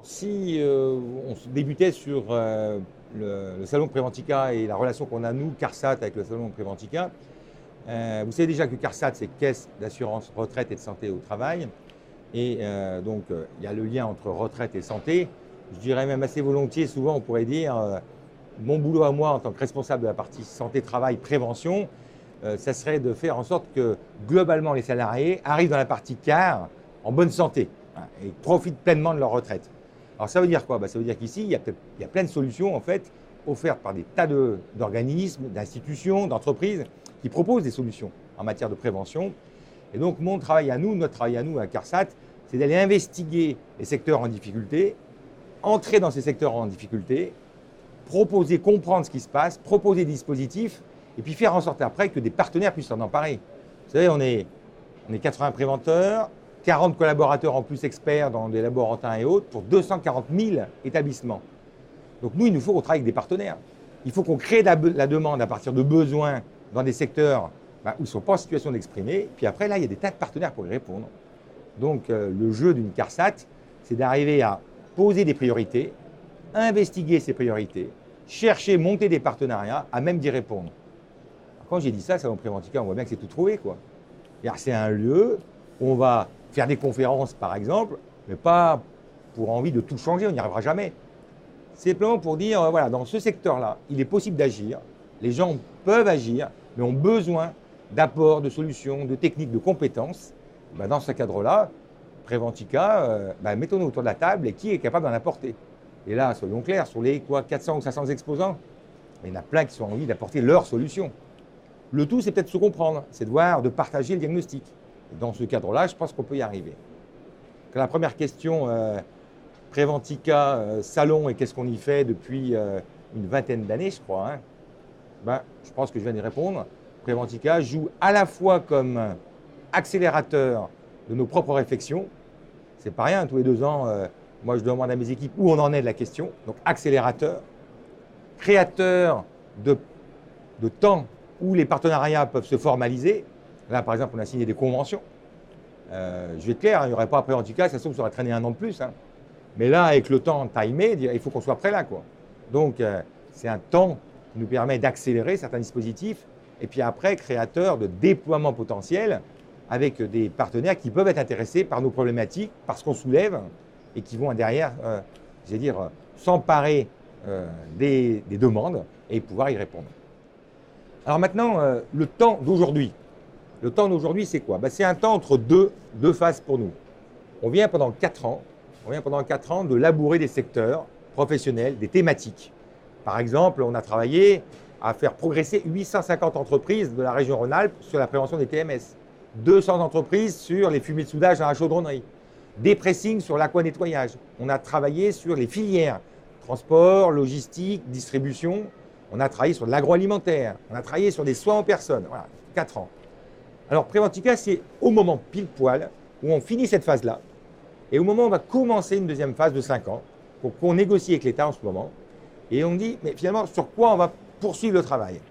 Si on se débutait sur le salon Préventica et la relation qu'on a, nous, CARSAT, avec le salon Préventica, vous savez déjà que CARSAT, c'est Caisse d'assurance retraite et de santé au travail. Et donc, il y a le lien entre retraite et santé. Je dirais même assez volontiers, souvent, on pourrait dire, mon boulot à moi, en tant que responsable de la partie santé, travail, prévention, ça serait de faire en sorte que, globalement, les salariés arrivent dans la partie CAR en bonne santé, hein, et profitent pleinement de leur retraite. Alors, ça veut dire quoi? Ça veut dire qu'ici, il y a plein de solutions, en fait, offertes par des tas d'organismes, d'institutions, d'entreprises qui proposent des solutions en matière de prévention. Et donc, mon travail à nous, notre travail à nous, à CARSAT, c'est d'aller investiguer les secteurs en difficulté, entrer dans ces secteurs en difficulté, proposer, comprendre ce qui se passe, proposer des dispositifs, et puis faire en sorte après que des partenaires puissent s'en emparer. Vous savez, on est 80 préventeurs, 40 collaborateurs en plus experts dans des laboratoires et autres, pour 240 000 établissements. Donc nous, il nous faut qu'on travaille avec des partenaires. Il faut qu'on crée la demande à partir de besoins dans des secteurs où ils ne sont pas en situation d'exprimer. Puis après, là, il y a des tas de partenaires pour y répondre. Donc le jeu d'une CARSAT, c'est d'arriver à poser des priorités, investiguer ces priorités, chercher, monter des partenariats, à même d'y répondre. Alors, quand j'ai dit ça, Salon Préventica, on voit bien que c'est tout trouvé, quoi. C'est un lieu où on va faire des conférences, par exemple, mais pas pour envie de tout changer, on n'y arrivera jamais. Simplement pour dire, voilà, dans ce secteur-là, il est possible d'agir, les gens peuvent agir, mais ont besoin d'apports, de solutions, de techniques, de compétences. Dans ce cadre-là, Préventica, mettons-nous autour de la table et qui est capable d'en apporter. Et là, soyons clairs, sur les 400 ou 500 exposants, il y en a plein qui ont envie d'apporter leurs solutions. Le tout, c'est peut-être se comprendre, c'est de voir, de partager le diagnostic. Et dans ce cadre-là, je pense qu'on peut y arriver. La première question, Préventica, salon, et qu'est-ce qu'on y fait depuis une vingtaine d'années, je crois, hein. Je pense que je viens d'y répondre. Préventica joue à la fois comme accélérateur de nos propres réflexions. C'est pas rien, tous les 2 ans, moi je demande à mes équipes où on en est de la question. Donc accélérateur, créateur de temps où les partenariats peuvent se formaliser. Là, par exemple, on a signé des conventions. Je vais être clair, il n'y aurait pas Préventica, ça se trouve, ça aurait traîné 1 an de plus, hein. Mais là, avec le temps timé, il faut qu'on soit prêt là, quoi. Donc, c'est un temps qui nous permet d'accélérer certains dispositifs. Et puis après, créateur de déploiement potentiel avec des partenaires qui peuvent être intéressés par nos problématiques, par ce qu'on soulève, et qui vont derrière, s'emparer des demandes et pouvoir y répondre. Alors maintenant, le temps d'aujourd'hui. Le temps d'aujourd'hui, c'est quoi? C'est un temps entre deux phases pour nous. On vient pendant 4 ans de labourer des secteurs professionnels, des thématiques. Par exemple, on a travaillé à faire progresser 850 entreprises de la région Rhône-Alpes sur la prévention des TMS, 200 entreprises sur les fumées de soudage dans la chaudronnerie, des pressings sur l'aquanettoyage. On a travaillé sur les filières, transport, logistique, distribution. On a travaillé sur l'agroalimentaire, on a travaillé sur des soins en personne. Voilà, 4 ans. Alors Préventica, c'est au moment pile poil où on finit cette phase-là et au moment où on va commencer une deuxième phase de 5 ans qu'on négocie avec l'État en ce moment. Et on dit, mais finalement, sur quoi on va poursuivre le travail?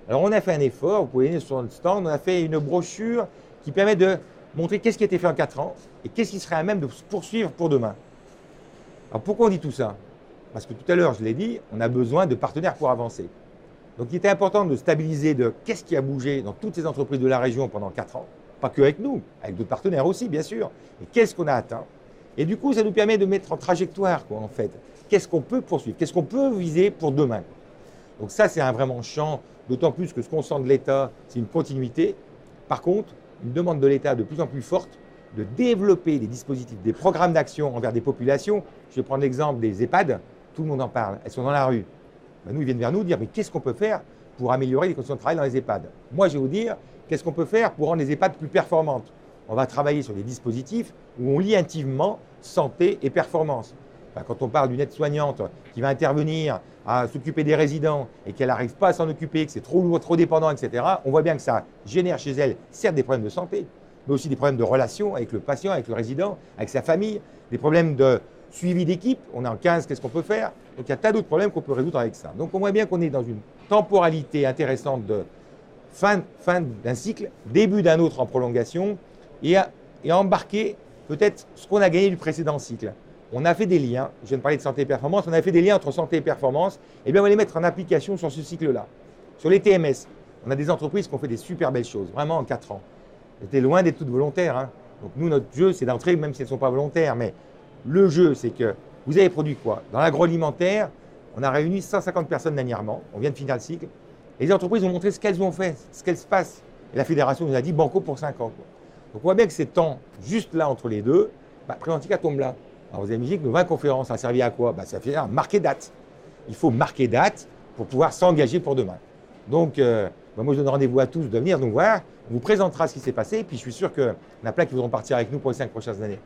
Alors on a fait un effort, vous pouvez venir sur notre stand, on a fait une brochure qui permet de montrer qu'est-ce qui a été fait en 4 ans et qu'est-ce qui serait à même de se poursuivre pour demain. Alors pourquoi on dit tout ça? Parce que tout à l'heure, je l'ai dit, on a besoin de partenaires pour avancer. Donc il était important de stabiliser de qu'est-ce qui a bougé dans toutes ces entreprises de la région pendant 4 ans, pas que avec nous, avec d'autres partenaires aussi, bien sûr, et qu'est-ce qu'on a atteint. Et du coup, ça nous permet de mettre en trajectoire, quoi, en fait. Qu'est-ce qu'on peut poursuivre? Qu'est-ce qu'on peut viser pour demain? Donc ça, c'est un vraiment champ, d'autant plus que ce qu'on sent de l'État, c'est une continuité. Par contre, une demande de l'État de plus en plus forte de développer des dispositifs, des programmes d'action envers des populations. Je vais prendre l'exemple des EHPAD, tout le monde en parle, elles sont dans la rue. Nous, ils viennent vers nous dire, mais qu'est-ce qu'on peut faire pour améliorer les conditions de travail dans les EHPAD? Moi, je vais vous dire, qu'est-ce qu'on peut faire pour rendre les EHPAD plus performantes? On va travailler sur des dispositifs où on lie intimement santé et performance. Quand on parle d'une aide-soignante qui va intervenir à s'occuper des résidents et qu'elle n'arrive pas à s'en occuper, que c'est trop lourd, trop dépendant, etc., on voit bien que ça génère chez elle, certes, des problèmes de santé, mais aussi des problèmes de relation avec le patient, avec le résident, avec sa famille, des problèmes de suivi d'équipe. On est en 15, qu'est-ce qu'on peut faire? Donc il y a tas d'autres problèmes qu'on peut résoudre avec ça. Donc on voit bien qu'on est dans une temporalité intéressante de fin d'un cycle, début d'un autre en prolongation, et embarquer peut-être ce qu'on a gagné du précédent cycle. on a fait des liens, je viens de parler de santé et performance, on a fait des liens entre santé et performance, et bien on va les mettre en application sur ce cycle-là. Sur les TMS, on a des entreprises qui ont fait des super belles choses, vraiment en 4 ans. C'était loin d'être toutes volontaires, hein. Donc nous, notre jeu, c'est d'entrer, même si elles ne sont pas volontaires, mais le jeu, c'est que vous avez produit quoi? Dans l'agroalimentaire, on a réuni 150 personnes dernièrement, on vient de finir le cycle, et les entreprises ont montré ce qu'elles ont fait, ce qu'elles se passent. Et la fédération nous a dit banco pour 5 ans. Quoi. Donc on voit bien que ces temps, juste là entre les deux, Préventica tombe là. Alors vous avez imaginé que nos 20 conférences, ça a servi à quoi? Ça fait marquer date. Il faut marquer date pour pouvoir s'engager pour demain. Donc moi je donne rendez-vous à tous de venir. Donc voilà, on vous présentera ce qui s'est passé. Et puis je suis sûr qu'il y en a plein qui voudront partir avec nous pour les 5 prochaines années.